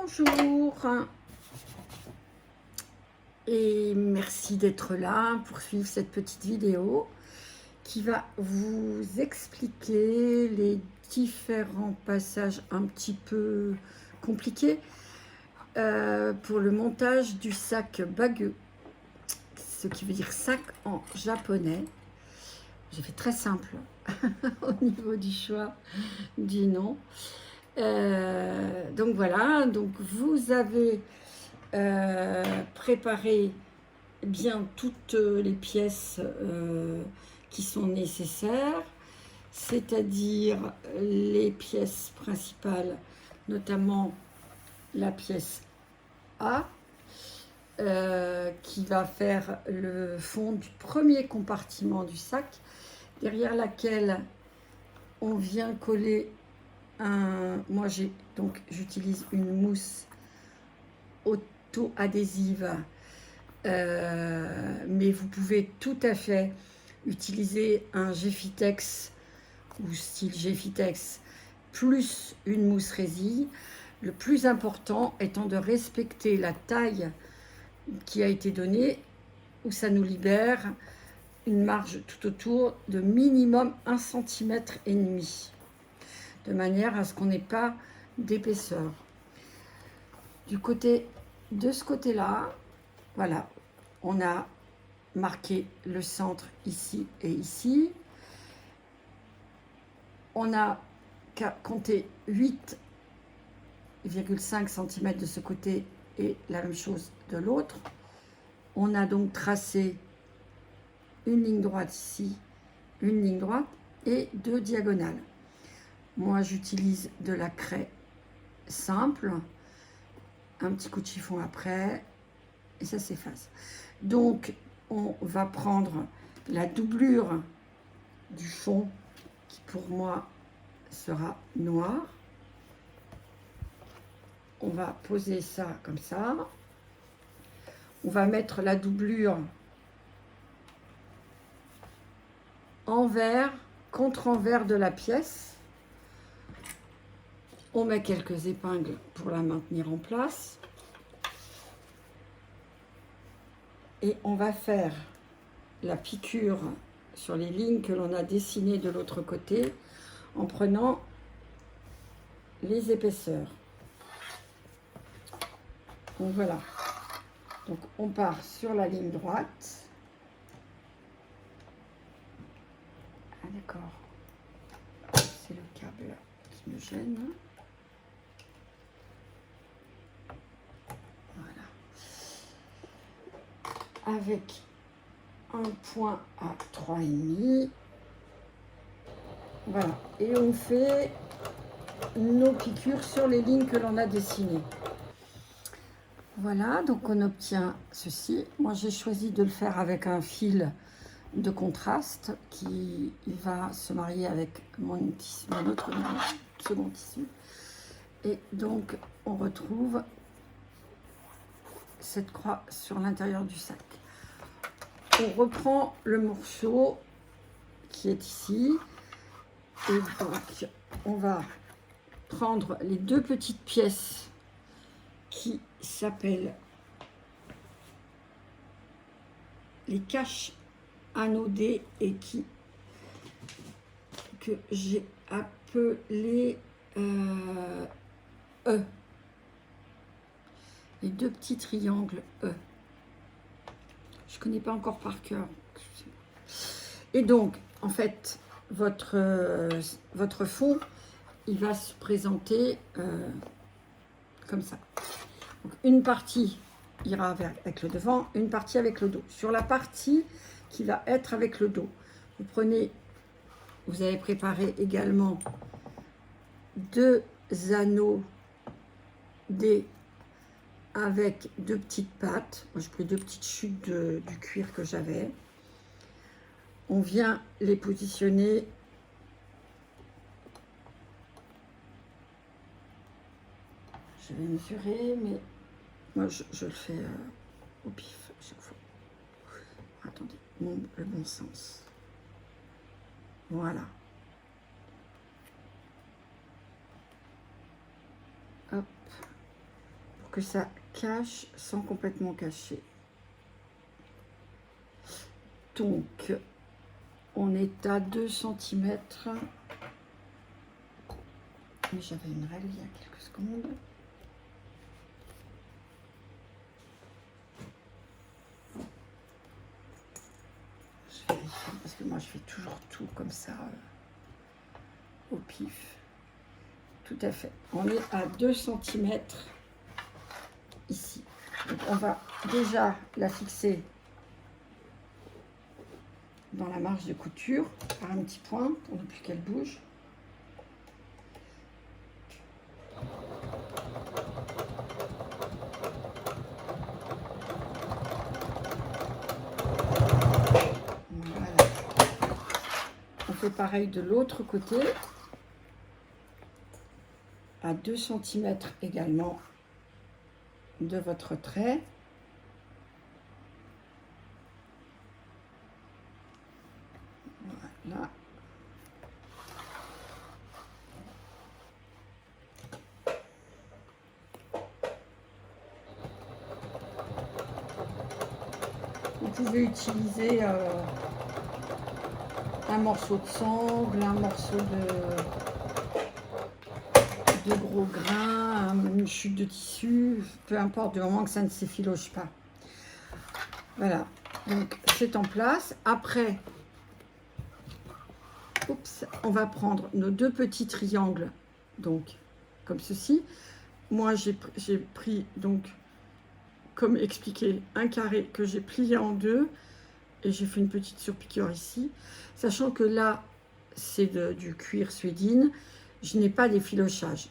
Bonjour et merci d'être là pour suivre cette petite vidéo qui va vous expliquer les différents passages un petit peu compliqués pour le montage du sac bague, ce qui veut dire sac en japonais. J'ai fait très simple au niveau du choix du nom. Donc voilà, donc vous avez préparé bien toutes les pièces qui sont nécessaires, c'est-à-dire les pièces principales, notamment la pièce A, qui va faire le fond du premier compartiment du sac, derrière laquelle on vient coller moi j'utilise une mousse auto-adhésive, mais vous pouvez tout à fait utiliser un Geffitex ou style Geffitex plus une mousse résille. Le plus important étant de respecter la taille qui a été donnée, où ça nous libère une marge tout autour de minimum 1,5 cm, de manière à ce qu'on n'ait pas d'épaisseur. De ce côté-là, voilà, on a marqué le centre ici et ici. On a compté 8,5 cm de ce côté et la même chose de l'autre. On a donc tracé une ligne droite ici, une ligne droite et 2 diagonales. Moi, j'utilise de la craie simple, un petit coup de chiffon après, et ça s'efface. Donc, on va prendre la doublure du fond, qui pour moi sera noir. On va poser ça comme ça. On va mettre la doublure envers, contre-envers de la pièce. On met quelques épingles pour la maintenir en place. Et on va faire la piqûre sur les lignes que l'on a dessinées de l'autre côté en prenant les épaisseurs. Donc voilà. Donc on part sur la ligne droite. Ah d'accord. C'est le câble qui me gêne. Voilà. Avec un point à 3,5. Voilà. Et on fait nos piqûres sur les lignes que l'on a dessinées. Voilà, donc on obtient ceci. Moi, j'ai choisi de le faire avec un fil de contraste qui va se marier avec mon autre second tissu. Et donc, on retrouve cette croix sur l'intérieur du sac. On reprend le morceau qui est ici. Et donc, on va prendre les deux petites pièces qui s'appellent les caches anodées et que j'ai appelé E. Les deux petits triangles E. Je ne connais pas encore par cœur. Et donc, en fait, votre fond, il va se présenter comme ça. Donc, une partie ira avec le devant, une partie avec le dos. Sur la partie qui va être avec le dos, vous avez préparé également 2 anneaux D avec 2 petites pattes. Moi, j'ai pris 2 petites chutes du cuir que j'avais. On vient les positionner je vais mesurer, mais moi je le fais au pif à chaque fois. Attendez, le bon sens. Voilà. Hop. que ça cache sans complètement cacher. Donc, on est à 2 cm. J'avais une règle il y a quelques secondes. Je vérifie parce que moi je fais toujours tout comme ça au pif. Tout à fait. On est à 2 cm ici. Donc on va déjà la fixer dans la marge de couture par un petit point pour ne plus qu'elle bouge. Voilà. On fait pareil de l'autre côté, à 2 cm également de votre trait. Voilà. Vous pouvez utiliser un morceau de sangle, un morceau de gros grain, une chute de tissu, peu importe, du moment que ça ne s'effiloche pas. Voilà, donc c'est en place. Après, oups, on va prendre nos 2 petits triangles, donc comme ceci. Moi, j'ai pris, donc, comme expliqué, un carré que j'ai plié en 2 et j'ai fait une petite surpiqûre ici, sachant que là, c'est du cuir suédine, je n'ai pas d'effilochage.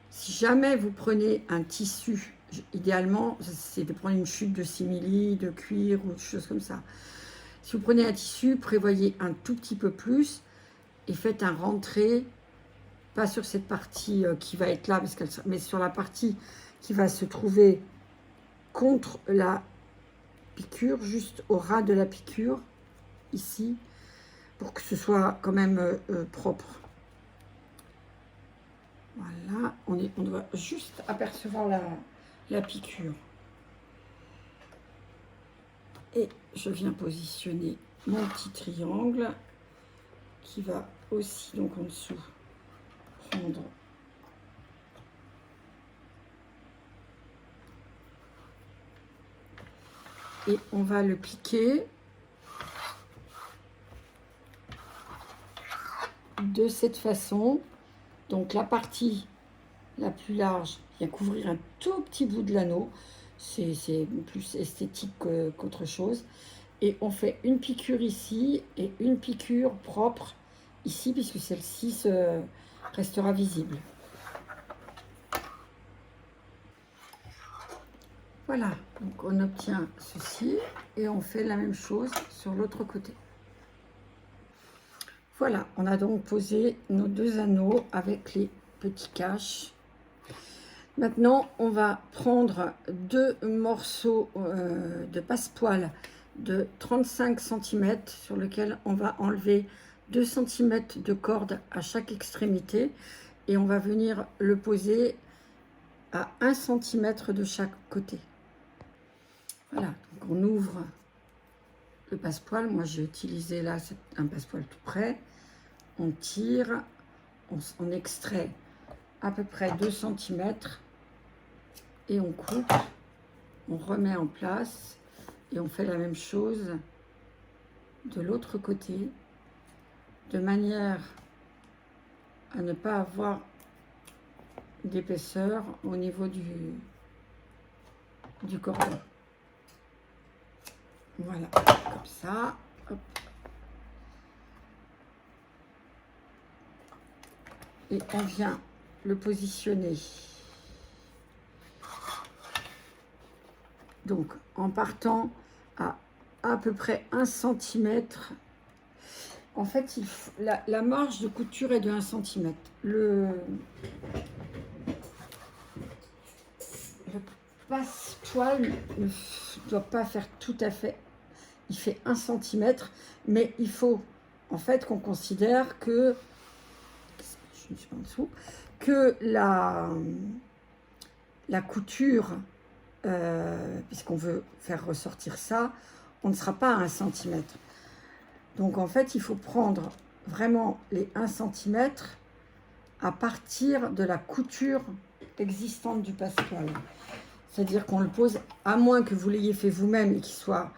Si jamais vous prenez un tissu, idéalement, c'est de prendre une chute de simili, de cuir ou de choses comme ça. Si vous prenez un tissu, prévoyez un tout petit peu plus et faites un rentré, pas sur cette partie qui va être là, mais sur la partie qui va se trouver contre la piqûre, juste au ras de la piqûre, ici, pour que ce soit quand même propre. Voilà, on doit juste apercevoir la piqûre. Et je viens positionner mon petit triangle qui va aussi, donc en dessous, prendre et on va le piquer de cette façon. Donc la partie la plus large vient couvrir un tout petit bout de l'anneau. C'est plus esthétique qu'autre chose. Et on fait une piqûre ici et une piqûre propre ici, puisque celle-ci restera visible. Voilà, donc on obtient ceci et on fait la même chose sur l'autre côté. Voilà, on a donc posé nos 2 anneaux avec les petits caches. Maintenant, on va prendre 2 morceaux de passepoil de 35 cm sur lequel on va enlever 2 cm de corde à chaque extrémité et on va venir le poser à 1 cm de chaque côté. Voilà, donc on ouvre le passepoil. Moi, j'ai utilisé là un passepoil tout près. On tire, on extrait à peu près 2 cm et on coupe, on remet en place et on fait la même chose de l'autre côté de manière à ne pas avoir d'épaisseur au niveau du cordon. Voilà, comme ça. Hop. Et on vient le positionner. Donc, en partant à peu près 1 cm. En fait, la marge de couture est de 1 cm. Le passepoil ne doit pas faire tout à fait. Il fait 1 cm, mais il faut en fait qu'on considère que, je ne suis pas en dessous, que la couture, puisqu'on veut faire ressortir ça, on ne sera pas à 1 cm. Donc en fait, il faut prendre vraiment les 1 cm à partir de la couture existante du passepoil. C'est-à-dire qu'on le pose, à moins que vous l'ayez fait vous-même et qu'il soit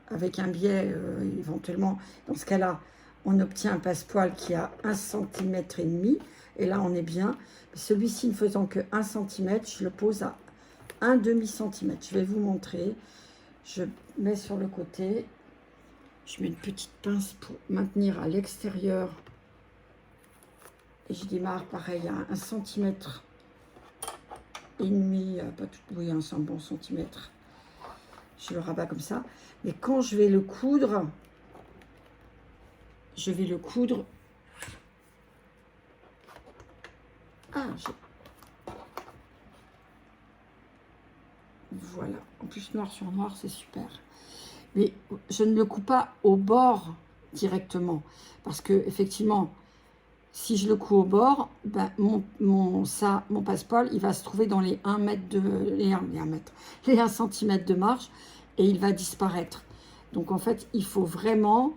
avec un biais éventuellement. Dans ce cas-là, on obtient un passepoil qui a 1,5 cm. Et là, on est bien. Celui-ci ne faisant que 1 cm, je le pose à 1,5 cm. Je vais vous montrer. Je mets sur le côté. Je mets une petite pince pour maintenir à l'extérieur. Et je démarre pareil à 1 cm et demi, pas tout, oui, un bon centimètre. Je le rabats comme ça. Mais quand je vais le coudre, Ah, voilà. En plus, noir sur noir, c'est super. Mais je ne le coupe pas au bord directement. Parce que, effectivement, si je le couds au bord, ben, mon passepoil, il va se trouver dans les 1 mètre les 1 cm de marge et il va disparaître. Donc, en fait, il faut vraiment...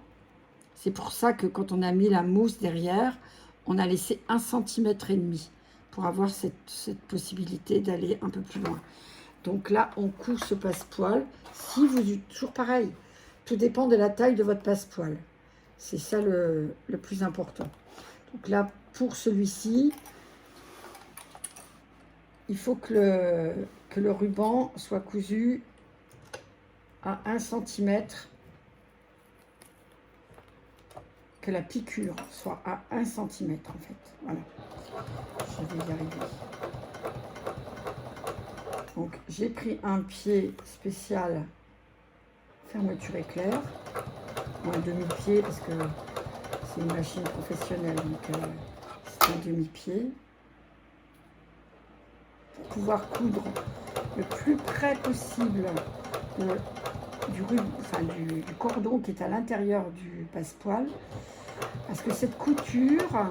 C'est pour ça que quand on a mis la mousse derrière, on a laissé 1,5 cm pour avoir cette possibilité d'aller un peu plus loin. Donc là, on coud ce passepoil. Si vous... Toujours pareil, tout dépend de la taille de votre passepoil. C'est ça le plus important. Donc là, pour celui-ci, il faut que le ruban soit cousu à 1 cm, que la piqûre soit à 1 cm en fait. Voilà, je vais y arriver. Donc j'ai pris un pied spécial fermeture éclair, ou un demi-pied parce que c'est une machine professionnelle, donc c'est un demi-pied. Pour pouvoir coudre le plus près possible du cordon qui est à l'intérieur du passepoil, parce que cette couture,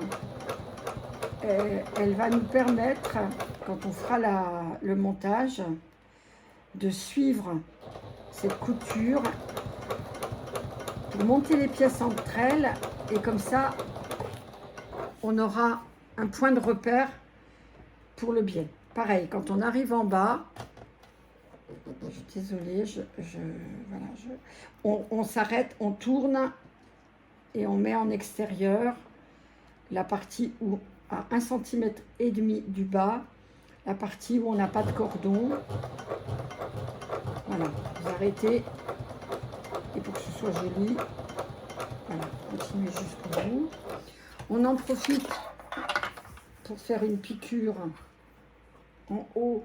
elle va nous permettre, quand on fera le montage, de suivre cette couture pour monter les pièces entre elles, et comme ça, on aura un point de repère pour le biais. Pareil, quand on arrive en bas, je suis désolée, voilà, on s'arrête, on tourne et on met en extérieur la partie où, à 1,5 cm du bas, la partie où on n'a pas de cordon. Voilà, vous arrêtez, et pour que ce soit joli, voilà, continuez jusqu'au bout. On en profite pour faire une piqûre en haut,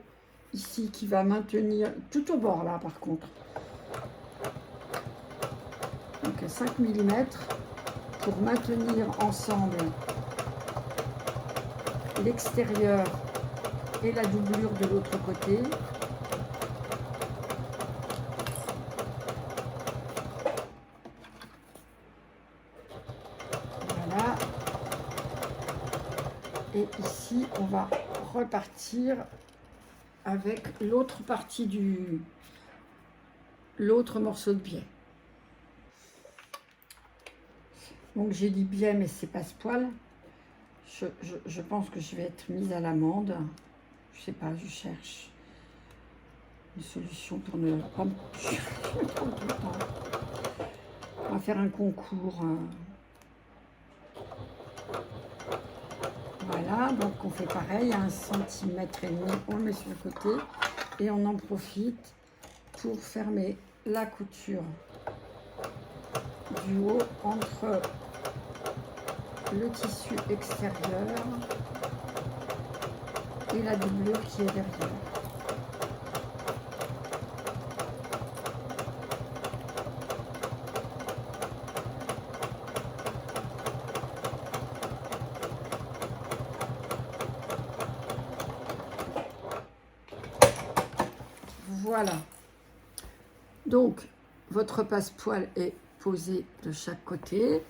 ici, qui va maintenir, tout au bord là par contre, donc 5 mm, pour maintenir ensemble l'extérieur et la doublure de l'autre côté. Voilà. Et ici, on va repartir avec l'autre partie l'autre morceau de biais. Donc j'ai dit biais, mais c'est passepoil. Je pense que je vais être mise à l'amende. Je sais pas, je cherche une solution pour ne pas me prendre tout le temps. On va faire un concours. Voilà, donc on fait pareil, à 1,5 cm, on le met sur le côté et on en profite pour fermer la couture du haut entre le tissu extérieur et la doublure qui est derrière. Voilà. Donc, votre passepoil est posé de chaque côté.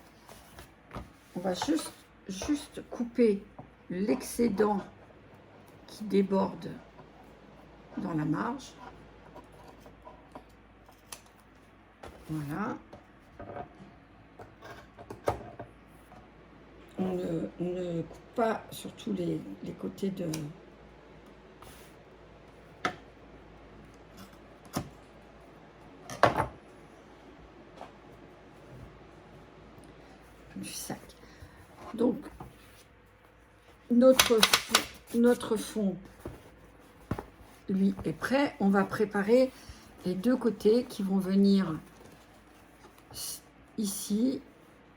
On va juste couper l'excédent qui déborde dans la marge. Voilà. On ne coupe pas sur tous les côtés de... du sac. Donc, notre fond, lui, est prêt. On va préparer les deux côtés qui vont venir ici,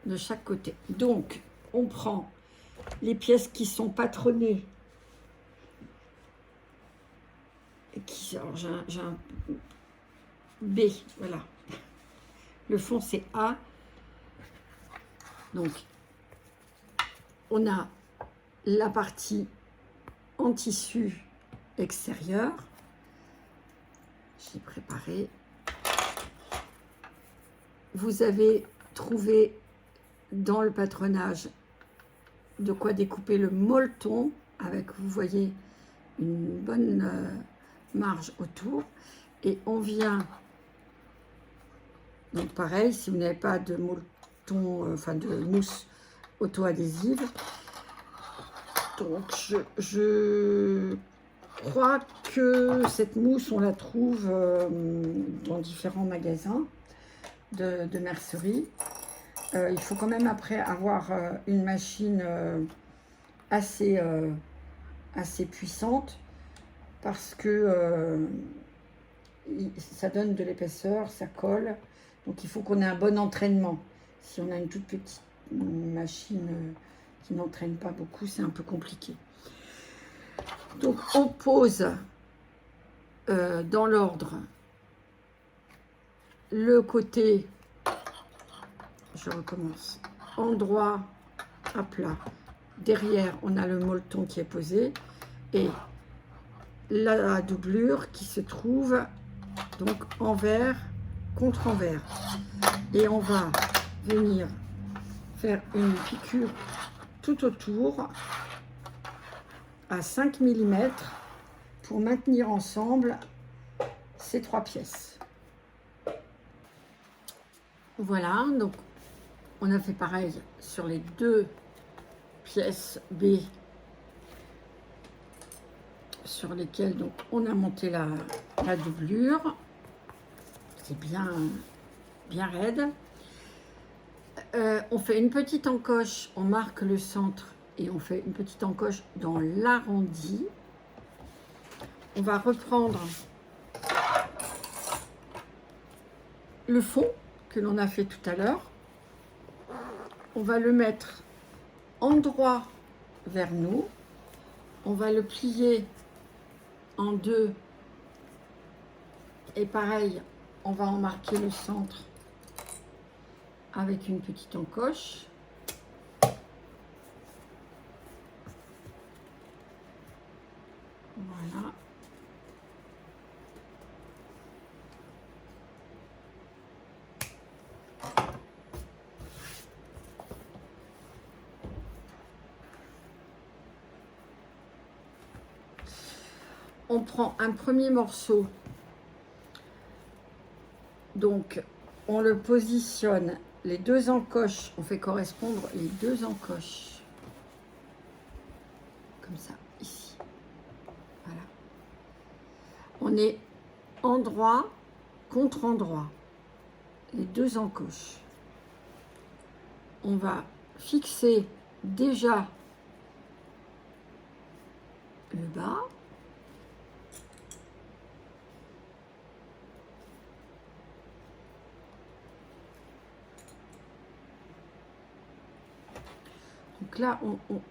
de chaque côté. Donc, on prend les pièces qui sont patronnées. Alors, j'ai un B, voilà. Le fond, c'est A. Donc, on a la partie en tissu extérieur. J'ai préparé. Vous avez trouvé dans le patronage de quoi découper le molleton avec, vous voyez, une bonne marge autour. Et on vient, donc pareil, si vous n'avez pas de molleton, enfin de mousse auto-adhésive, donc je crois que cette mousse, on la trouve dans différents magasins de mercerie. Il faut quand même après avoir une machine assez puissante parce que ça donne de l'épaisseur, ça colle. Donc il faut qu'on ait un bon entraînement. Si on a une toute petite machine qui n'entraîne pas beaucoup, c'est un peu compliqué. Donc on pose dans l'ordre le côté, je recommence, endroit à plat. Derrière, on a le molleton qui est posé et la doublure qui se trouve donc envers contre envers. Et on va venir faire une piqûre tout autour à 5 mm pour maintenir ensemble ces trois pièces. Voilà, donc on a fait pareil sur les deux pièces B sur lesquelles donc on a monté la doublure. C'est bien raide. On fait une petite encoche, on marque le centre et on fait une petite encoche dans l'arrondi. On va reprendre le fond que l'on a fait tout à l'heure. On va le mettre endroit vers nous. On va le plier en deux. Et pareil, on va en marquer le centre avec une petite encoche. Voilà. On prend un premier morceau, donc on le positionne, les deux encoches, on fait correspondre les deux encoches, comme ça, ici, voilà. On est endroit contre endroit, les deux encoches. On va fixer déjà le bas. Donc là,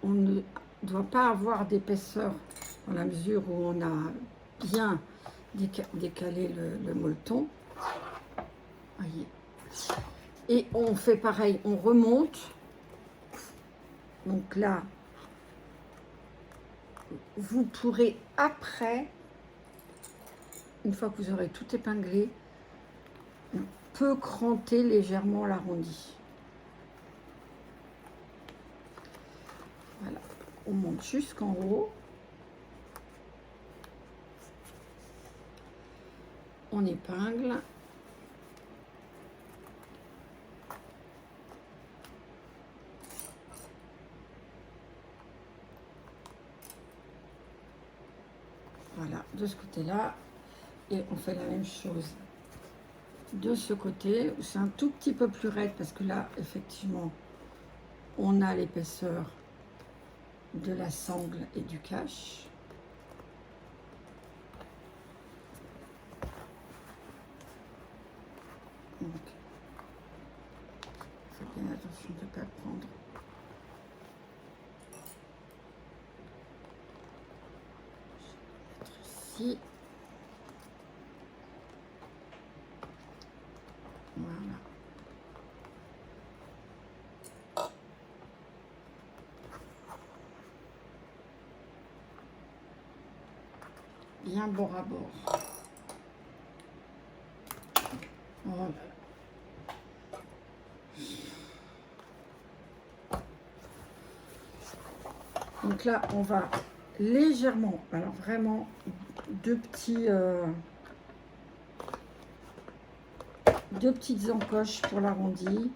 on ne doit pas avoir d'épaisseur dans la mesure où on a bien décalé le molleton. Voyez. Et on fait pareil, on remonte. Donc là, vous pourrez après, une fois que vous aurez tout épinglé, on peut cranter légèrement l'arrondi. Voilà, on monte jusqu'en haut. on épingle. Voilà, de ce côté-là. Et on fait la même chose de ce côté. C'est un tout petit peu plus raide parce que là, effectivement, on a l'épaisseur de la sangle et du cache. Donc, faites bien attention de ne pas prendre. Je vais mettre ici. Voilà. Bien bord à bord. Voilà. Donc là, on va légèrement, alors vraiment deux petites encoches pour l'arrondi.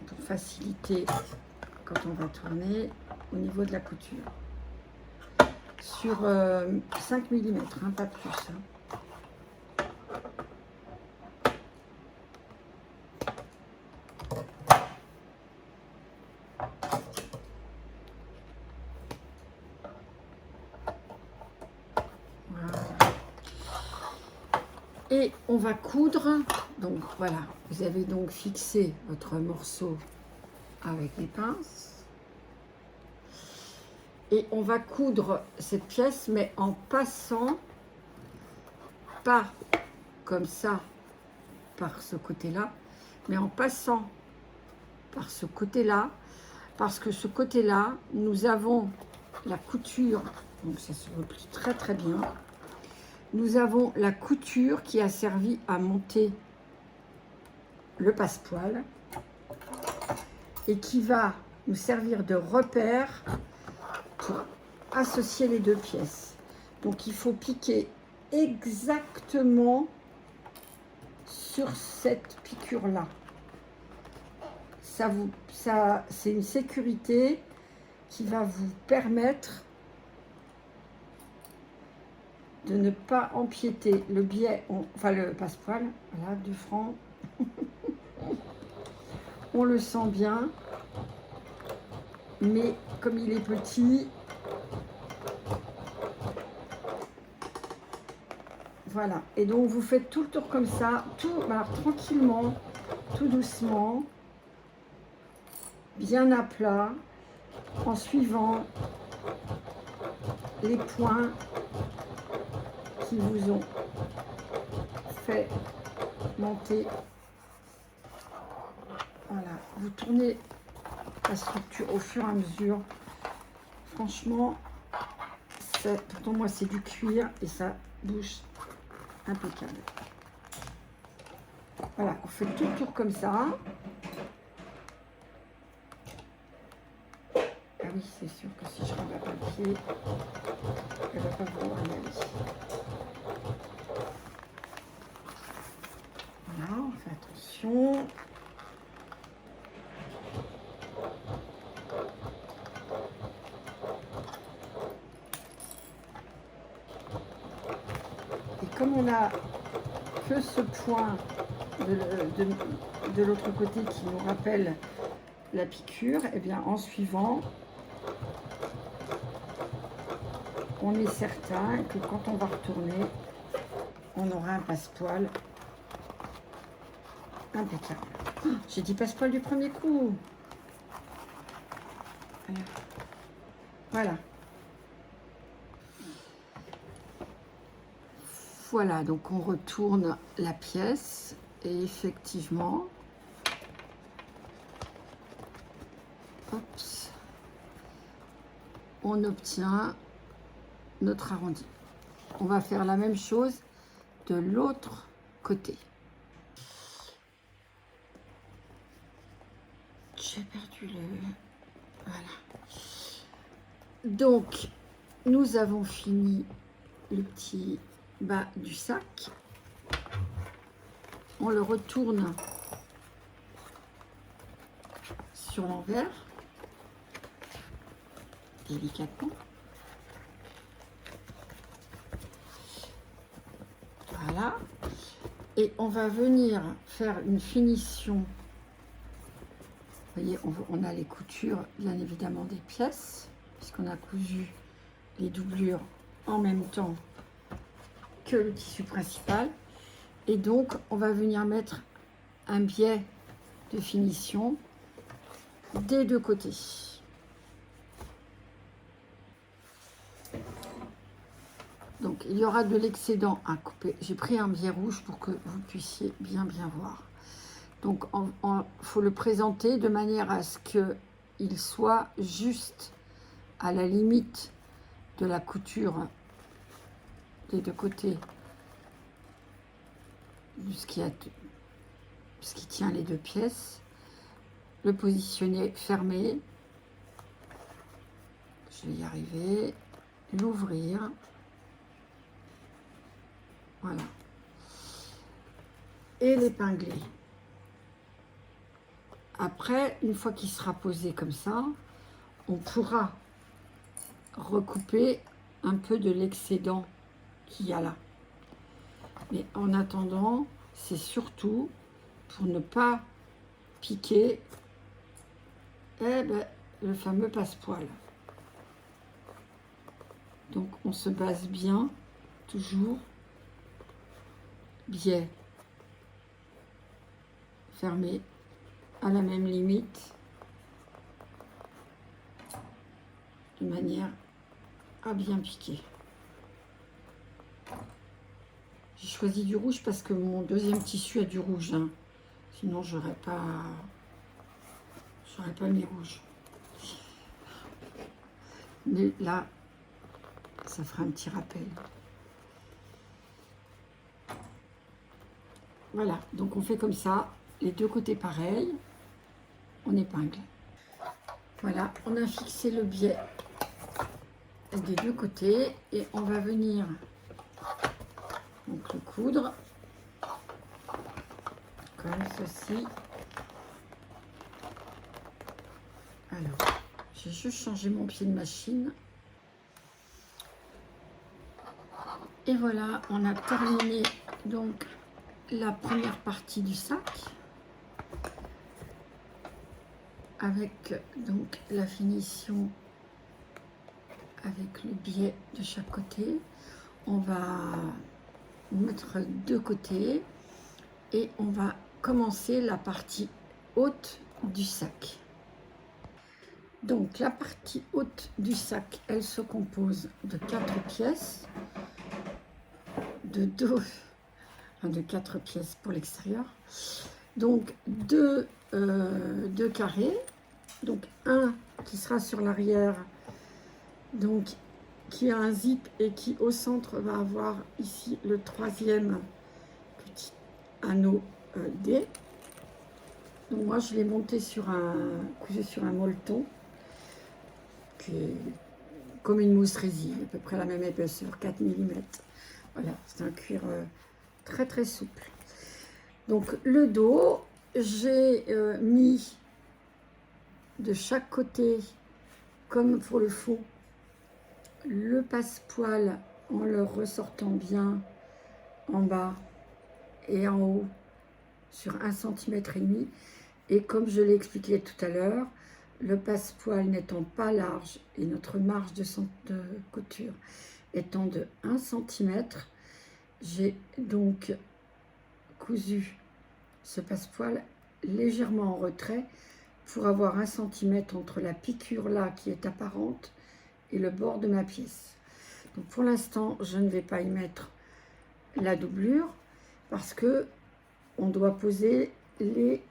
Pour faciliter quand on va tourner au niveau de la couture. Sur 5 mm, hein, pas plus. Hein. Et on va coudre, donc voilà, vous avez donc fixé votre morceau avec les pinces. Et on va coudre cette pièce, mais en passant, pas comme ça, par ce côté-là, mais en passant par ce côté-là, parce que ce côté-là, nous avons la couture, donc ça se replie très très bien. Nous avons la couture qui a servi à monter le passepoil et qui va nous servir de repère pour associer les deux pièces. Donc il faut piquer exactement sur cette piqûre-là. C'est une sécurité qui va vous permettre de ne pas empiéter le biais, enfin le passepoil, voilà, du franc. On le sent bien, mais comme il est petit, voilà. Et donc vous faites tout le tour comme ça, tout, alors tranquillement, tout doucement, bien à plat, en suivant les points qui vous ont fait monter. Voilà, vous tournez la structure au fur et à mesure. Franchement, pourtant moi c'est du cuir et ça bouge impeccable. Voilà, on fait tout le tour comme ça. Ah oui, c'est sûr que si je remets pas le pied, elle va pas vouloir y aller. Voilà, on fait attention. Et comme on a que ce point de l'autre côté qui nous rappelle la piqûre, et bien en suivant, on est certain que quand on va retourner, on aura un passepoil impeccable. Oh, j'ai dit passepoil du premier coup. Voilà. Voilà, donc on retourne la pièce et effectivement, hop, on obtient notre arrondi. On va faire la même chose de l'autre côté. J'ai perdu le... Voilà. Donc, nous avons fini le petit bas du sac. On le retourne sur l'envers, délicatement. Voilà. Et on va venir faire une finition. Vous voyez, on a les coutures, bien évidemment, des pièces, puisqu'on a cousu les doublures en même temps que le tissu principal. Et donc, on va venir mettre un biais de finition des deux côtés. Donc, il y aura de l'excédent à couper. J'ai pris un biais rouge pour que vous puissiez bien voir. Donc, il faut le présenter de manière à ce qu'il soit juste à la limite de la couture des deux côtés de ce qui tient les deux pièces. Le positionner fermé. Je vais y arriver. L'ouvrir. Voilà. Et l'épingler. Après, une fois qu'il sera posé comme ça, on pourra recouper un peu de l'excédent qu'il y a là. Mais en attendant, c'est surtout pour ne pas piquer le fameux passepoil. Donc on se base bien, toujours, biais fermé à la même limite, de manière à bien piquer. J'ai choisi du rouge parce que mon deuxième tissu a du rouge, hein. Sinon j'aurais pas mis rouge. Mais là, ça fera un petit rappel. Voilà, donc on fait comme ça, les deux côtés pareils, on épingle. Voilà, on a fixé le biais des deux côtés et on va venir donc le coudre comme ceci. Alors, j'ai juste changé mon pied de machine. Et voilà, on a terminé donc la première partie du sac avec donc la finition avec le biais de chaque côté. On va mettre deux côtés et on va commencer la partie haute du sac. Donc la partie haute du sac, elle se compose de 4 pièces, de 4 pièces pour l'extérieur, donc deux carrés, donc un qui sera sur l'arrière, donc qui a un zip et qui au centre va avoir ici le troisième petit anneau D. Donc moi je l'ai monté cousu sur un molleton qui est comme une mousse résine, à peu près la même épaisseur, 4 mm. Voilà, c'est un cuir très très souple. Donc le dos, j'ai mis de chaque côté, comme pour le fond, le passepoil en le ressortant bien en bas et en haut sur 1,5 cm. Et comme je l'ai expliqué tout à l'heure, le passepoil n'étant pas large et notre marge de couture étant de 1 cm, j'ai donc cousu ce passepoil légèrement en retrait pour avoir 1 cm entre la piqûre là qui est apparente et le bord de ma pièce. Donc pour l'instant, je ne vais pas y mettre la doublure parce que on doit poser les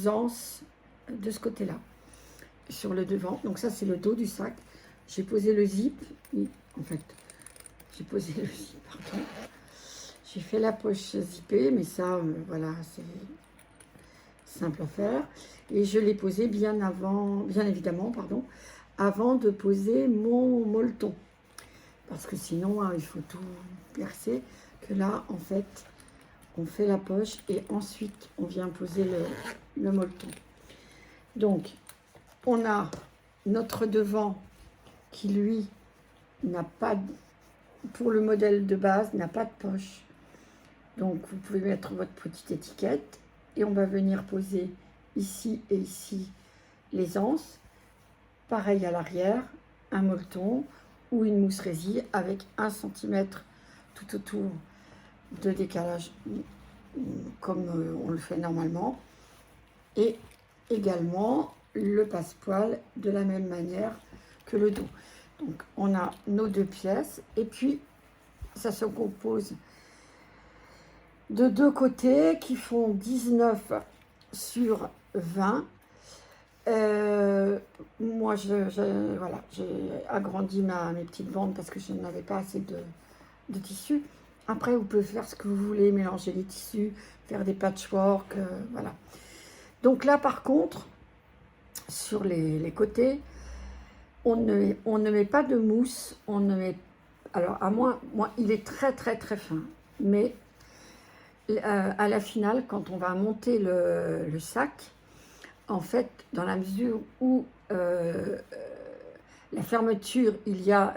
anses de ce côté-là sur le devant. Donc ça, c'est le dos du sac. J'ai posé le zip. En fait, j'ai posé le zip, pardon. J'ai fait la poche zippée, mais ça, voilà, simple à faire. Et je l'ai posé bien avant, bien évidemment, pardon, avant de poser mon molleton. Parce que sinon, hein, il faut tout percer. Que là, en fait, on fait la poche et ensuite, on vient poser le molleton. Donc, on a notre devant qui, lui, n'a pas, pour le modèle de base, n'a pas de poche. Donc, vous pouvez mettre votre petite étiquette et on va venir poser ici et ici les anses. Pareil à l'arrière, un molleton ou une mousserésie avec 1 cm tout autour de décalage comme on le fait normalement. Et également le passepoil de la même manière que le dos. Donc, on a nos 2 pièces et puis ça se compose de 2 côtés qui font 19 sur 20. Moi, voilà, j'ai agrandi mes petites bandes parce que je n'avais pas assez de tissu. Après, vous pouvez faire ce que vous voulez, mélanger les tissus, faire des patchwork, voilà. Donc là, par contre, sur les côtés, on ne met pas de mousse, on ne met... Alors, à moi, il est très, très, très fin, mais à la finale, quand on va monter le sac, en fait, dans la mesure où la fermeture, il y a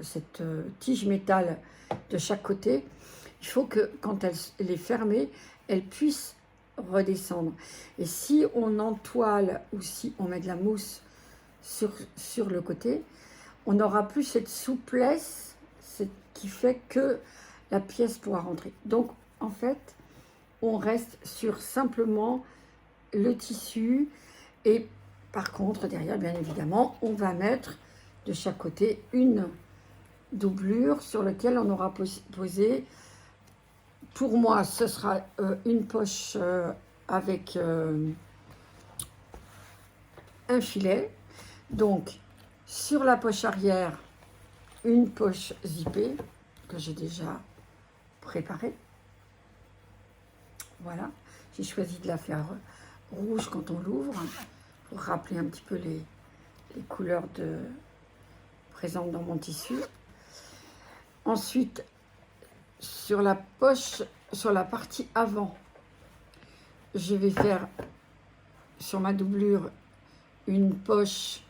cette tige métal de chaque côté, il faut que quand elle est fermée, elle puisse redescendre. Et si on entoile ou si on met de la mousse sur le côté, on n'aura plus cette souplesse qui fait que la pièce pourra rentrer. Donc, en fait, on reste sur simplement le tissu et par contre, derrière, bien évidemment, on va mettre de chaque côté une doublure sur laquelle on aura posé. Pour moi, ce sera une poche avec un filet. Donc, sur la poche arrière, une poche zippée que j'ai déjà préparée. Voilà, j'ai choisi de la faire rouge quand on l'ouvre pour rappeler un petit peu les couleurs présentes dans mon tissu. Ensuite, sur la poche, sur la partie avant, je vais faire sur ma doublure une poche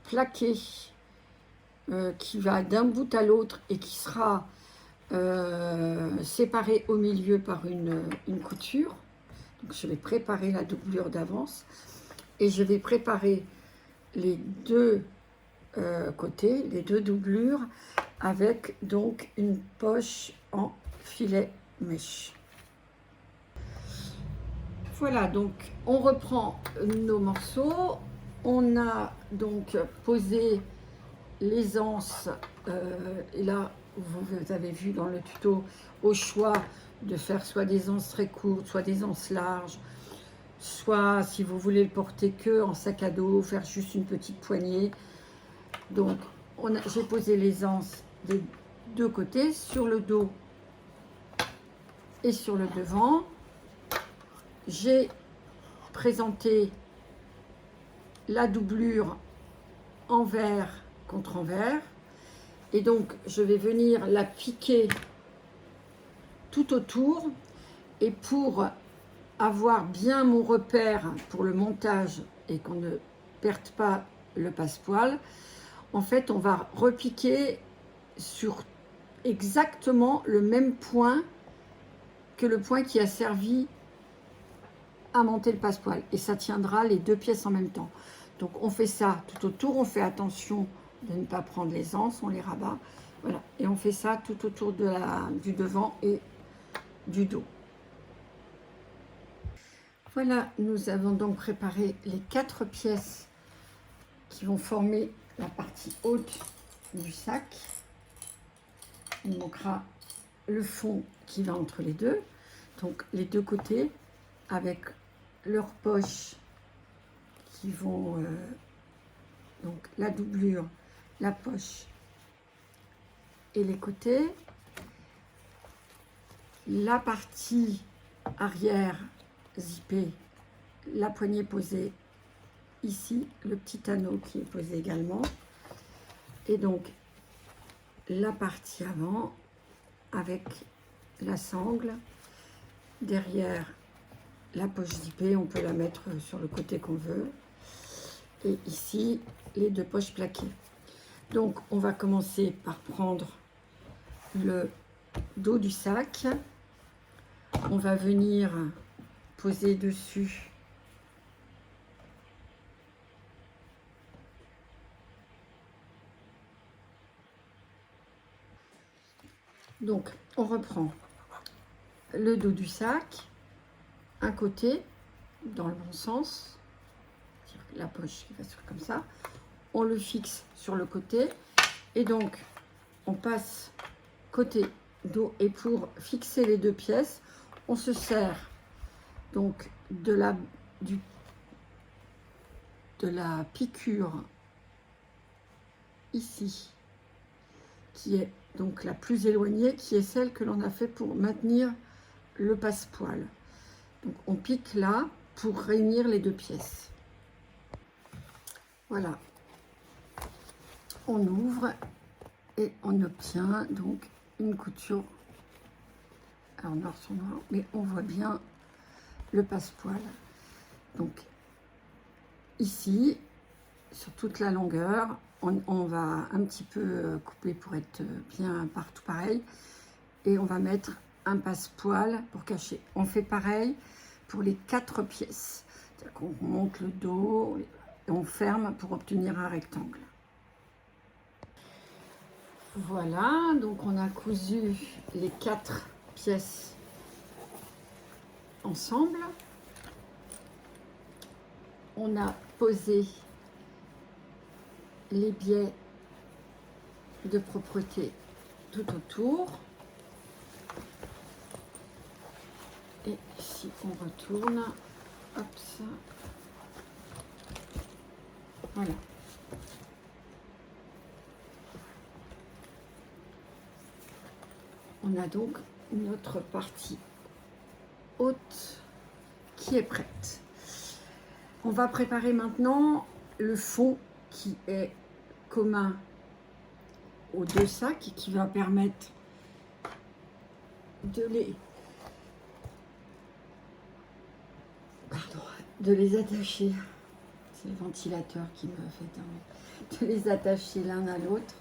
plaquée qui va d'un bout à l'autre et qui sera séparée au milieu par une couture. Donc, je vais préparer la doublure d'avance et je vais préparer les deux côtés, les deux doublures avec donc une poche en filet mèche. Voilà, donc on reprend nos morceaux. On a donc posé les anses, et là vous avez vu dans le tuto au choix de faire soit des anses très courtes, soit des anses larges, soit si vous voulez le porter que en sac à dos, faire juste une petite poignée. Donc j'ai posé les anses des deux côtés, sur le dos et sur le devant. J'ai présenté la doublure envers contre envers et donc je vais venir la piquer tout autour et pour avoir bien mon repère pour le montage et qu'on ne perde pas le passepoil, en fait on va repiquer sur exactement le même point que le point qui a servi à monter le passepoil et ça tiendra les deux pièces en même temps. Donc on fait ça tout autour, on fait attention de ne pas prendre les anses, on les rabat, voilà, et on fait ça tout autour du devant et du dos. Voilà, nous avons donc préparé les 4 pièces qui vont former la partie haute du sac. Il manquera le fond qui va entre les deux, donc les deux côtés avec leurs poches qui vont donc la doublure, la poche et les côtés, la partie arrière zippée la poignée posée ici, le petit anneau qui est posé également. Et donc, la partie avant avec la sangle. Derrière, la poche zippée, on peut la mettre sur le côté qu'on veut. Et ici, les deux poches plaquées. Donc, on va commencer par prendre le dos du sac. On va venir poser dessus donc on reprend le dos du sac, un côté dans le bon sens, la poche qui va se faire comme ça, on le fixe sur le côté et donc on passe côté dos. Et pour fixer les deux pièces, on se sert donc de la piqûre ici, qui est donc la plus éloignée, qui est celle que l'on a fait pour maintenir le passepoil. Donc on pique là pour réunir les deux pièces. Voilà, on ouvre et on obtient donc une couture, alors noir sur noir, mais on voit bien le passepoil. Donc ici, sur toute la longueur, on va un petit peu couper pour être bien partout pareil, et on va mettre un passepoil pour cacher. On fait pareil pour les 4 pièces. On monte le dos et on ferme pour obtenir un rectangle. Voilà, donc on a cousu les 4 pièces ensemble. On a posé les biais de propreté tout autour. Et si on retourne, hop, ça, voilà. On a donc notre partie haute qui est prête. On va préparer maintenant le fond qui est commun aux deux sacs et qui va permettre de les attacher. C'est le ventilateur qui me fait de les attacher l'un à l'autre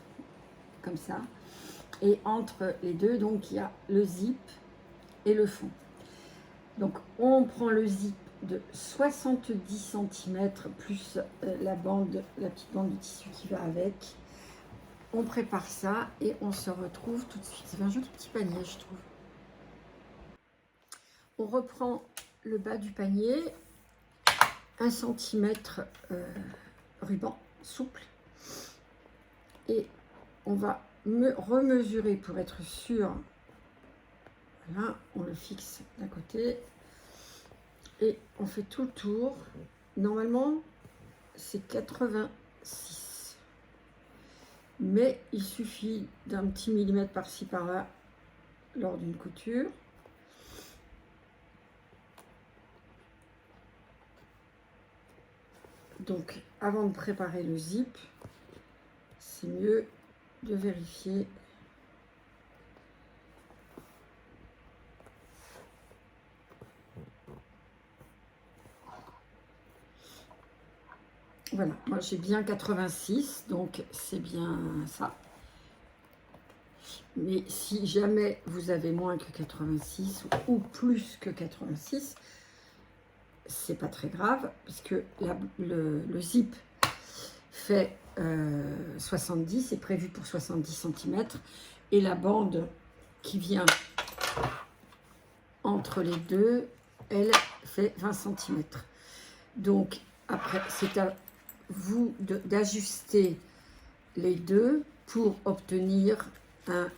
comme ça. Et entre les deux, donc il y a le zip et le fond. Donc on prend le zip de 70 cm plus la petite bande de tissu qui va avec. On prépare ça et on se retrouve tout de suite. C'est un joli petit panier, je trouve. On reprend le bas du panier, 1 cm ruban souple, et on va remesurer pour être sûr. Voilà, on le fixe d'un côté et on fait tout le tour. Normalement, c'est 86, mais il suffit d'un petit millimètre par-ci par-là lors d'une couture. Donc, avant de préparer le zip, c'est mieux de vérifier . Voilà, moi j'ai bien 86, donc c'est bien ça. Mais si jamais vous avez moins que 86 ou plus que 86, c'est pas très grave, puisque le zip fait 70, est prévu pour 70 cm, et la bande qui vient entre les deux, elle fait 20 cm. Donc après, c'est à vous d'ajuster les deux pour obtenir un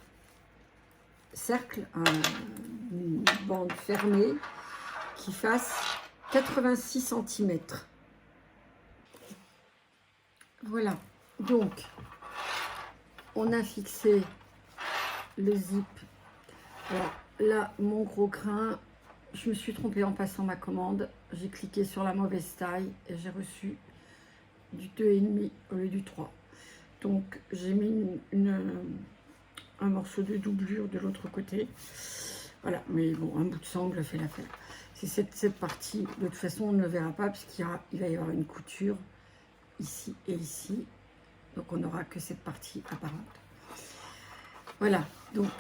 cercle, une bande fermée qui fasse 86 cm. Voilà, donc on a fixé le zip. Alors là, mon gros crin, je me suis trompée en passant ma commande. J'ai cliqué sur la mauvaise taille et j'ai reçu du 2,5 au lieu du 3. Donc j'ai mis un morceau de doublure de l'autre côté. Voilà, mais bon, un bout de sangle fait l'affaire. C'est cette partie, de toute façon, on ne le verra pas puisqu'il va y avoir une couture ici et ici. Donc on n'aura que cette partie apparente. Voilà, donc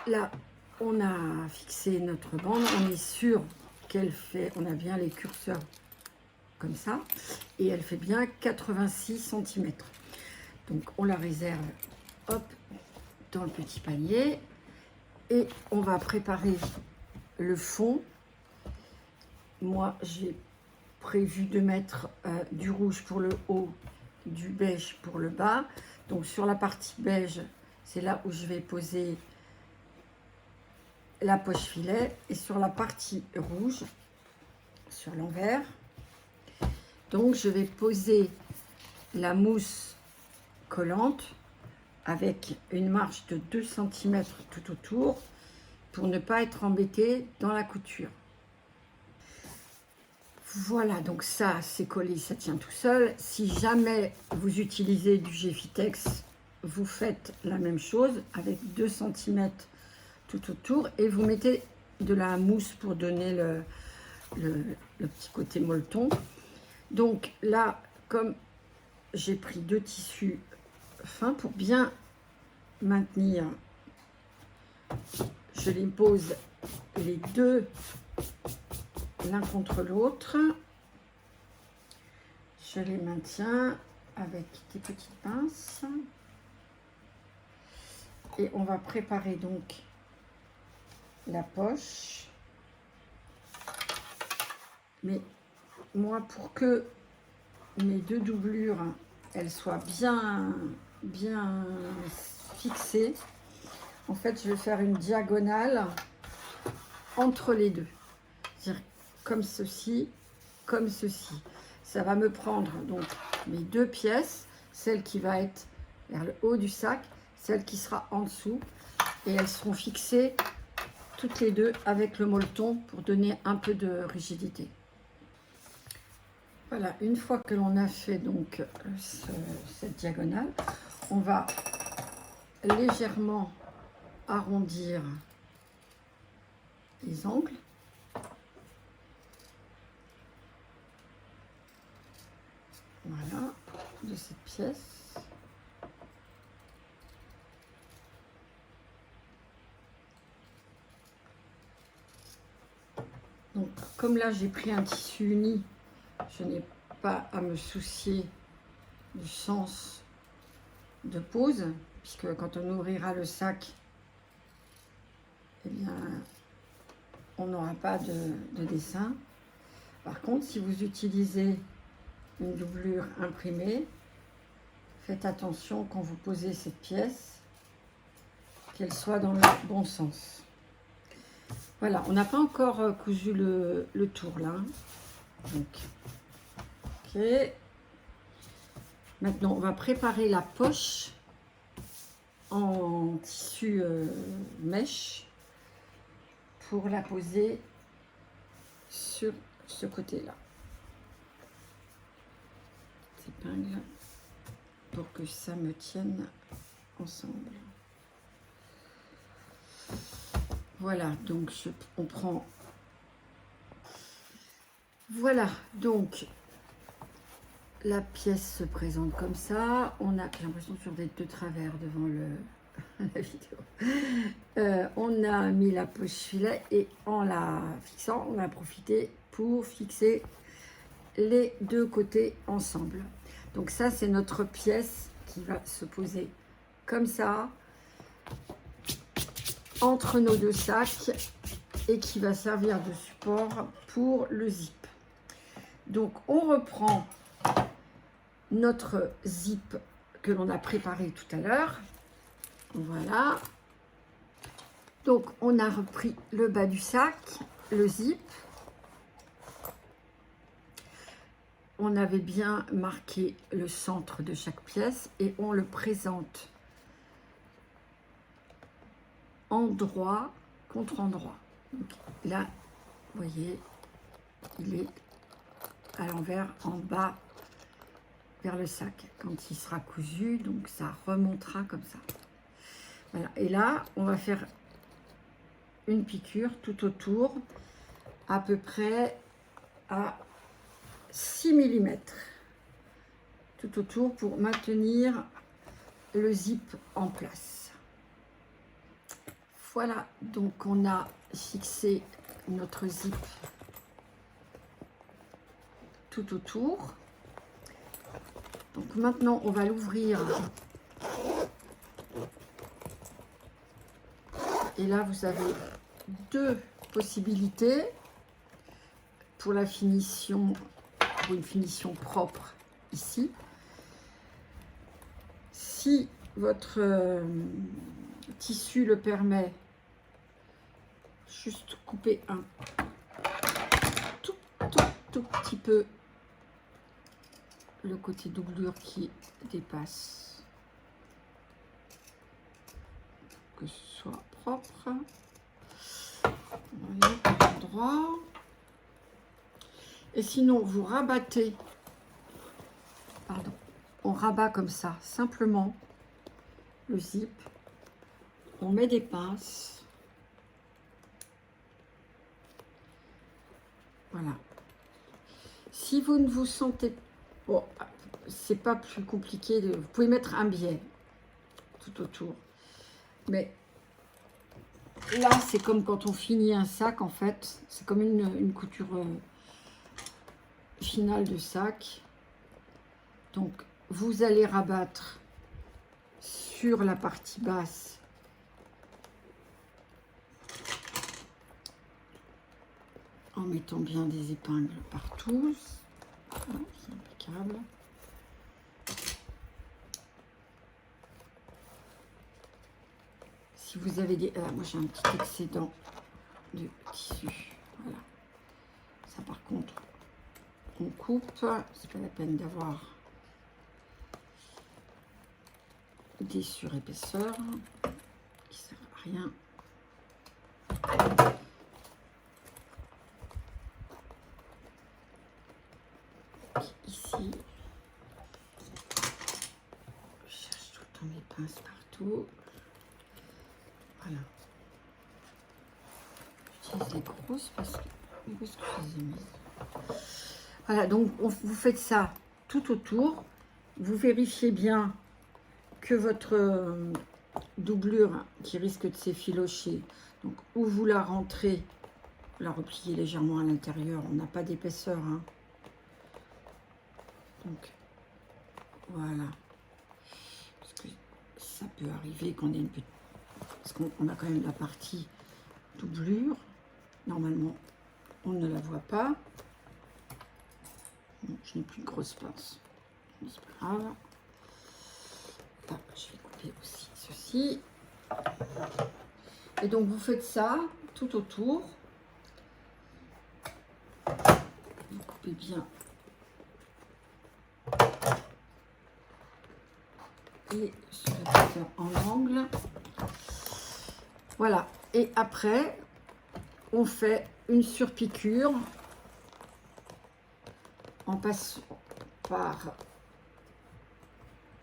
là, on a fixé notre bande. On est sûr qu'elle fait, on a bien les curseurs comme ça. Et elle fait bien 86 cm. Donc on la réserve, hop, dans le petit panier. Et on va préparer le fond. Moi, j'ai prévu de mettre du rouge pour le haut, du beige pour le bas. Donc sur la partie beige, c'est là où je vais poser la poche filet. Et sur la partie rouge, sur l'envers, donc je vais poser la mousse collante avec une marge de 2 cm tout autour pour ne pas être embêté dans la couture. Voilà, donc ça, c'est collé, ça tient tout seul. Si jamais vous utilisez du Geffitex, vous faites la même chose avec 2 cm tout autour et vous mettez de la mousse pour donner le petit côté molleton. Donc là, comme j'ai pris 2 tissus fins pour bien maintenir, je les pose les deux l'un contre l'autre. Je les maintiens avec des petites pinces. Et on va préparer donc la poche. Mais moi, pour que mes deux doublures, elles soient bien fixées, en fait, je vais faire une diagonale entre les deux. C'est-à-dire comme ceci, comme ceci. Ça va me prendre donc mes deux pièces, celle qui va être vers le haut du sac, celle qui sera en dessous, et elles seront fixées toutes les deux avec le molleton pour donner un peu de rigidité. Voilà, une fois que l'on a fait donc cette diagonale, on va légèrement arrondir les angles. Voilà, de cette pièce. Donc, comme là, j'ai pris un tissu uni, je n'ai pas à me soucier du sens de pose, puisque quand on ouvrira le sac, eh bien, on n'aura pas de dessin. Par contre, si vous utilisez une doublure imprimée, faites attention quand vous posez cette pièce, qu'elle soit dans le bon sens. Voilà, on n'a pas encore cousu le tour là. Donc, ok. Maintenant, on va préparer la poche en tissu mèche pour la poser sur ce côté-là. Épingle pour que ça me tienne ensemble. Voilà, donc on prend. Voilà, donc la pièce se présente comme ça. On a, j'ai l'impression sur d'être de travers devant la vidéo. On a mis la poche filet et en la fixant, on a profité pour fixer les deux côtés ensemble. Donc ça, c'est notre pièce qui va se poser comme ça entre nos deux sacs et qui va servir de support pour le zip. Donc on reprend notre zip que l'on a préparé tout à l'heure. Voilà. Donc on a repris le bas du sac, le zip. On avait bien marqué le centre de chaque pièce et on le présente endroit contre endroit. Donc là, Vous voyez, il est à l'envers, en bas, vers le sac. Quand il sera cousu, donc ça remontera comme ça. Voilà. Et là, on va faire une piqûre tout autour, à peu près à 6 mm. Tout autour pour maintenir le zip en place. Voilà, donc on a fixé notre zip tout autour. Donc maintenant, on va l'ouvrir. Et là, vous avez deux possibilités pour la finition, pour une finition propre ici. Si votre tissu le permet, juste couper un tout petit peu le côté doublure qui dépasse, que ce soit propre. Voilà, endroit. Et sinon, vous rabattez, pardon, on rabat comme ça, simplement le zip, on met des pinces, voilà. Si vous ne vous sentez, bon, c'est pas plus compliqué, vous pouvez mettre un biais tout autour, mais là, c'est comme quand on finit un sac, en fait, c'est comme une couture finale de sac. Donc, vous allez rabattre sur la partie basse en mettant bien des épingles partout. Voilà, c'est impeccable. Si vous avez des... moi, j'ai un petit excédent de tissu. Voilà. Ça, par contre, on coupe. C'est pas la peine d'avoir des surépaisseurs qui ne servent à rien. Ici, je cherche tout le temps mes pinces partout. Voilà. J'utilise les grosses parce que où est-ce que je les ai mises? Voilà, donc vous faites ça tout autour. Vous vérifiez bien que votre doublure qui risque de s'effilocher, donc où vous la rentrez, la repliez légèrement à l'intérieur, on n'a pas d'épaisseur, hein. Donc voilà, parce que ça peut arriver qu'on ait une petite, parce qu'on a quand même la partie doublure, normalement on ne la voit pas. Bon, je n'ai plus de grosse pince, mais c'est pas grave. Ah, je vais couper aussi ceci. Et donc vous faites ça tout autour. Vous coupez bien. Et je vais faire en angle. Voilà. Et après, on fait une surpiqûre en passant par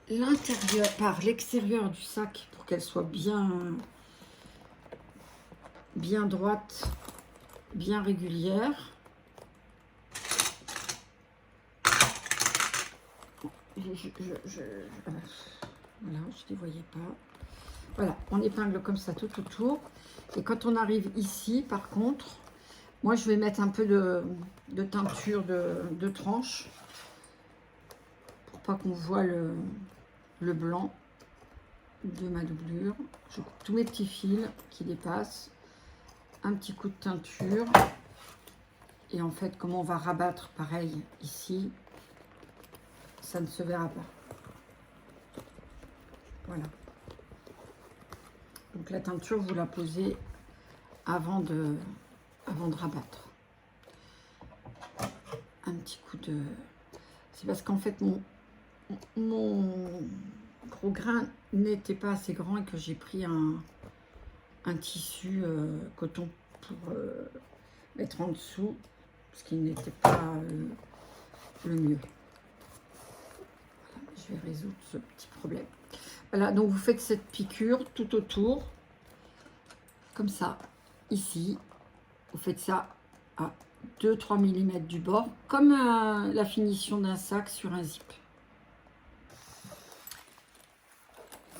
l'intérieur, par l'extérieur du sac pour qu'elle soit bien droite, bien régulière. Voilà, je ne les voyais pas. Voilà, on épingle comme ça tout autour. Et quand on arrive ici, par contre, moi je vais mettre un peu de teinture de tranche pour pas qu'on voit le blanc de ma doublure. Je coupe tous mes petits fils qui dépassent, un petit coup de teinture. Et en fait, comme on va rabattre pareil ici, ça ne se verra pas. Voilà. Donc la teinture, vous la posez avant de rabattre. Un petit coup de... C'est parce qu'en fait, mon gros grain n'était pas assez grand et que j'ai pris un tissu coton pour mettre en dessous, ce qui n'était pas le mieux. Voilà, je vais résoudre ce petit problème. Voilà, donc vous faites cette piqûre tout autour, comme ça, ici. Vous faites ça à 2-3 mm du bord, comme la finition d'un sac sur un zip.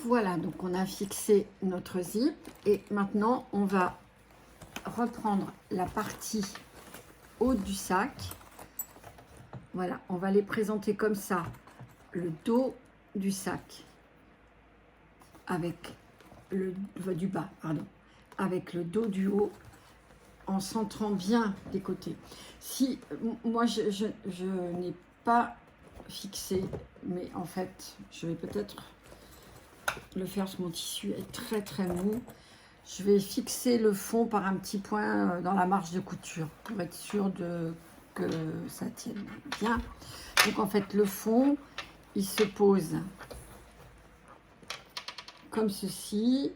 Voilà, donc on a fixé notre zip et maintenant on va reprendre la partie haute du sac. Voilà, on va les présenter comme ça, le dos du sac avec le du bas, pardon, avec le dos du haut, en centrant bien les côtés. Si moi je n'ai pas fixé, mais en fait je vais peut-être le faire parce que mon tissu est très très mou. Je vais fixer le fond par un petit point dans la marge de couture pour être sûr que ça tienne bien. Donc en fait le fond il se pose comme ceci.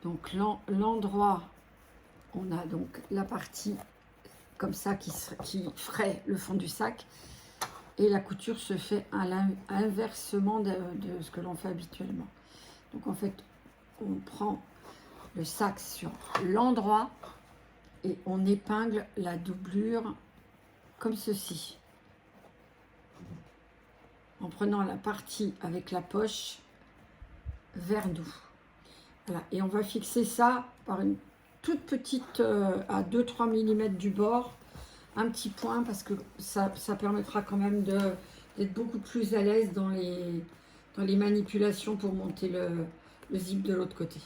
Donc l'endroit, on a donc la partie comme ça qui ferait le fond du sac, et la couture se fait inversement de ce que l'on fait habituellement. Donc en fait on prend le sac sur l'endroit et on épingle la doublure comme ceci, en prenant la partie avec la poche vers nous. Voilà. Et on va fixer ça par une toute petite, à 2-3 mm du bord, un petit point, parce que ça permettra quand même d'être beaucoup plus à l'aise dans les manipulations pour monter le zip de l'autre côté.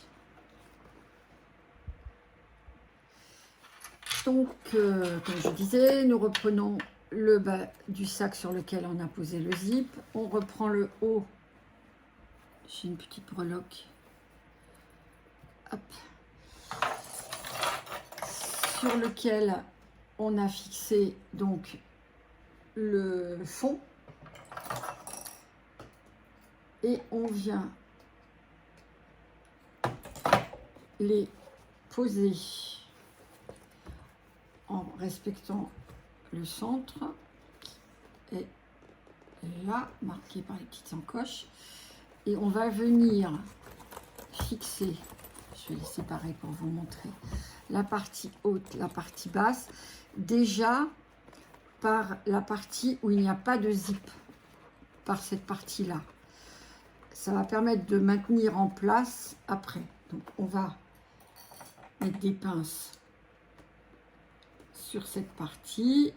Donc, comme je disais, nous reprenons le bas du sac sur lequel on a posé le zip. On reprend le haut. J'ai une petite breloque. Hop. Sur lequel on a fixé donc le fond. Et on vient les poser en respectant le centre et là, marqué par les petites encoches, et on va venir fixer, je vais les séparer pour vous montrer, la partie haute, la partie basse, déjà par la partie où il n'y a pas de zip, par cette partie-là. Ça va permettre de maintenir en place après. Donc on va mettre des pinces sur cette partie,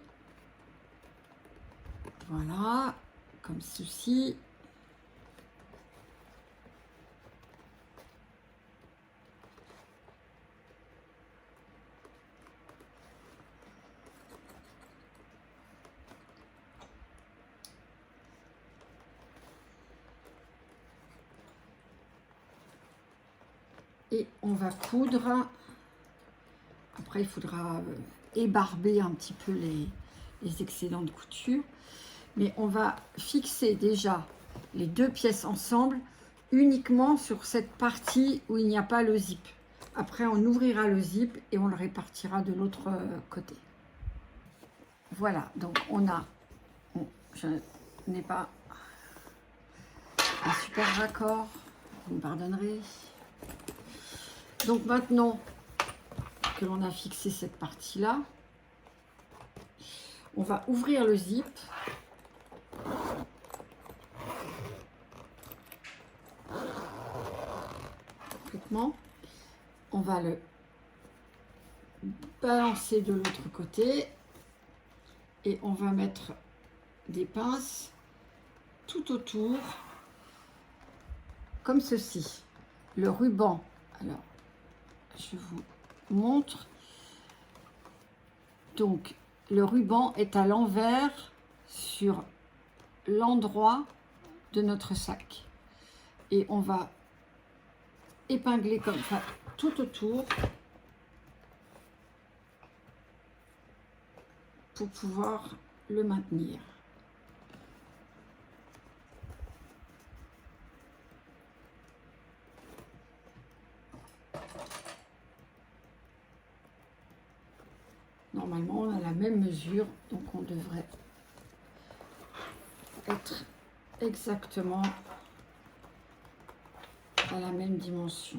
voilà, comme ceci. Et on va coudre. Après, il faudra ébarber un petit peu les excédents de couture. Mais on va fixer déjà les deux pièces ensemble uniquement sur cette partie où il n'y a pas le zip. Après, on ouvrira le zip et on le répartira de l'autre côté. Voilà, donc on a... Bon, je n'ai pas un super raccord, vous me pardonnerez. Donc maintenant que l'on a fixé cette partie-là, on va ouvrir le zip. Complètement. On va le balancer de l'autre côté et on va mettre des pinces tout autour, comme ceci. Le ruban, alors je vous montre. Donc le ruban est à l'envers sur l'endroit de notre sac et on va épingler comme ça tout autour pour pouvoir le maintenir. la même mesure, donc on devrait être exactement à la même dimension.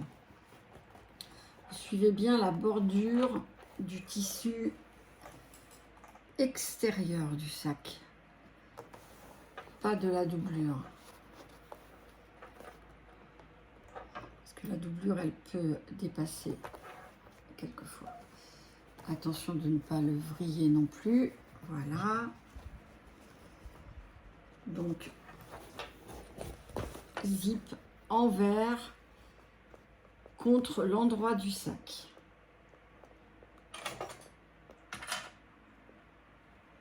Suivez bien la bordure du tissu extérieur du sac, pas de la doublure. Parce que la doublure, elle peut dépasser quelquefois. Attention de ne pas le vriller non plus. Voilà. Donc, zip envers contre l'endroit du sac.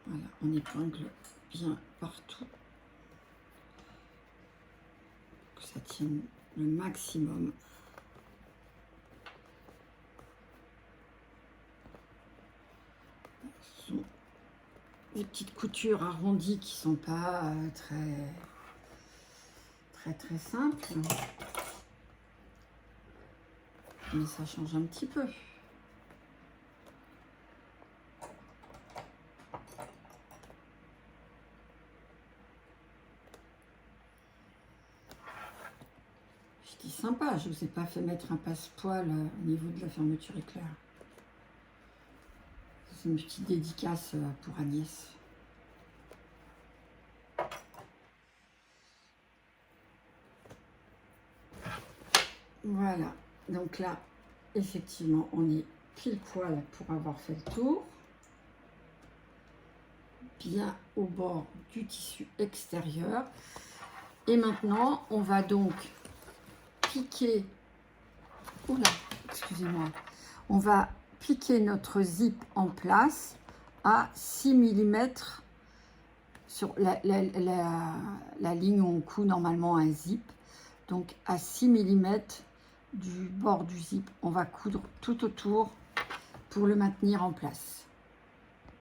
Voilà, on épingle bien partout. Que ça tienne le maximum. Ce sont des petites coutures arrondies qui sont pas très simples. Mais ça change un petit peu. Je dis sympa, je ne vous ai pas fait mettre un passepoil au niveau de la fermeture éclair. C'est une petite dédicace pour Agnès. Voilà, donc là, effectivement, on est pile poil pour avoir fait le tour. Bien au bord du tissu extérieur. Et maintenant, on va donc piquer, oula, excusez-moi, on va piquer notre zip en place à 6 mm sur la ligne où on coud normalement un zip. Donc à 6 mm du bord du zip, on va coudre tout autour pour le maintenir en place.